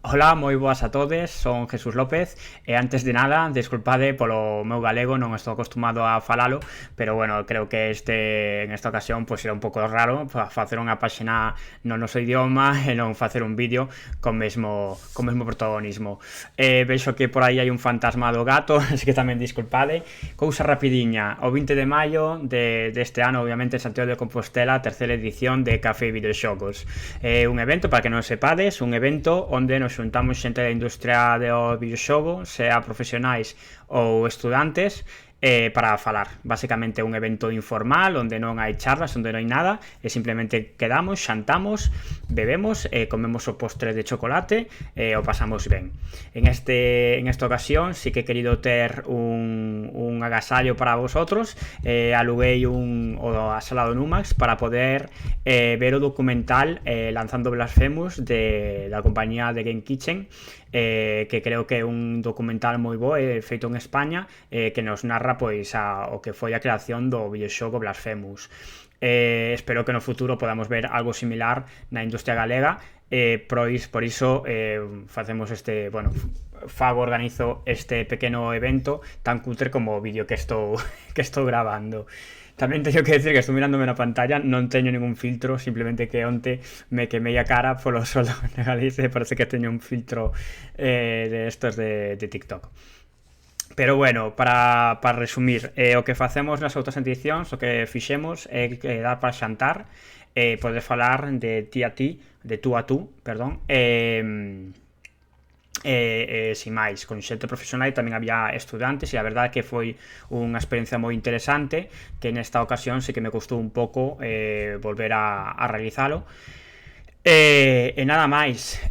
Ola, moi boas a todes, son Jesús López e antes de nada, desculpade polo meu galego, non estou acostumado a falalo, pero bueno, creo que en esta ocasión pois era un pouco raro facer unha páxina no noso idioma e non facer un vídeo con mesmo protagonismo. Vexo que por aí hai un fantasma do gato, así que tamén disculpade. Cousa rapidiña, o 20 de maio deste ano, obviamente, Santiago de Compostela, terceira edición de Café e Videoxogos. É un evento, para que non sepades, un evento onde nos xuntamos xente da industria do videoxogo, sea profesionais ou estudantes, para falar. Basicamente un evento informal onde non hai charlas, onde non hai nada, e simplemente quedamos, xantamos, bebemos, comemos o postre de chocolate e o pasamos ben. En esta ocasión sí que he querido ter un agasallo para vosotros, aluguei a sala do Numax para poder ver o documental Lanzando Blasphemous da compañía de Game Kitchen, que creo que é un documental moi bo, feito en España, que nos narra pois o que foi a creación do videoxogo Blasphemous. Espero que no futuro podamos ver algo similar na industria galega, por iso facemos organizo este pequeno evento tan cutre como o vídeo que estou que estou grabando. Tamén teño que decir que estou mirándome na pantalla, non teño ningún filtro, simplemente que onte me quemei a cara polo sol de Galicia e parece que teño un filtro de estos de TikTok. Pero bueno, para resumir, o que facemos nas outras edicións, o que fixemos é dar para xantar, poder falar de ti a ti, de tú a tú, perdón, sin máis, con xente profesional, e tamén había estudantes, e a verdade que foi unha experiencia moi interesante, que nesta ocasión sí que me custou un pouco volver a realizalo. E nada máis,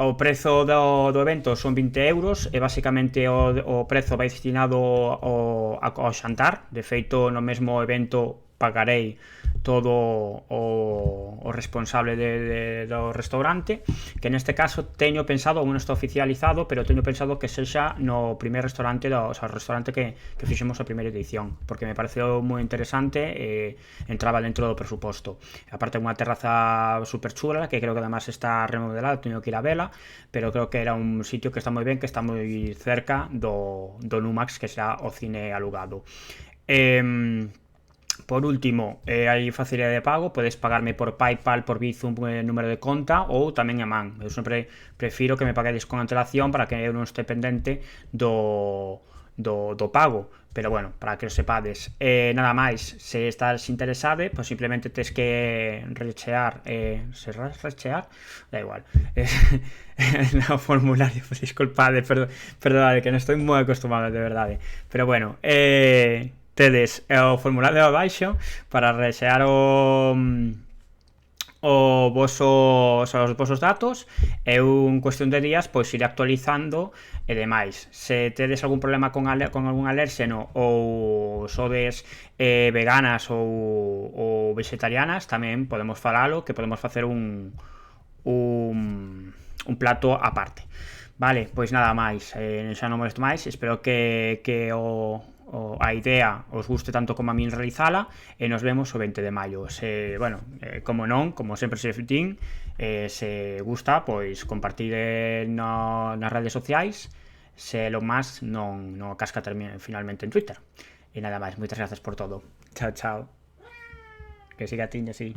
o prezo do evento son 20 euros e basicamente o prezo vai destinado ao xantar. De feito, no mesmo evento pagarei todo o responsable do restaurante, que neste caso teño pensado, non está oficializado, pero teño pensado que sexa no primer restaurante, o restaurante que fixemos a primeira edición, porque me pareceu moi interesante e entraba dentro do presuposto. Aparte, unha terraza super chula, que creo que además está remodelada, teño que ir a vela, pero creo que era un sitio que está moi ben, que está moi cerca do Numax, que será o cine alugado. Por último, hai facilidade de pago, podes pagarme por Paypal, por Bizum, número de conta, ou tamén a man. Eu sempre prefiro que me paguedes con antelación para que eu non este pendente do pago, pero bueno, para que o sepades. Nada máis, se estás interesado, pois simplemente tes que rechear, da igual, no formulario, pues, disculpade, perdonade, que non estou moi acostumado, de verdade, pero bueno, tedes o formulario abaixo para resear os vosos datos, e un cuestión de días pois iré actualizando e demais. Se tedes algún problema con algún alérxeno ou sodes veganas ou vegetarianas, tamén podemos falalo, que podemos facer un plato aparte. Vale, pois nada máis, xa non molesto máis, espero que a idea os guste tanto como a min realizala, e nos vemos o 20 de maio. Como non, como sempre se din, se gusta, pois compartir nas redes sociais, se Elon Musk non casca finalmente en Twitter. E nada máis, moitas grazas por todo. Chao, chao. Que siga tiña así.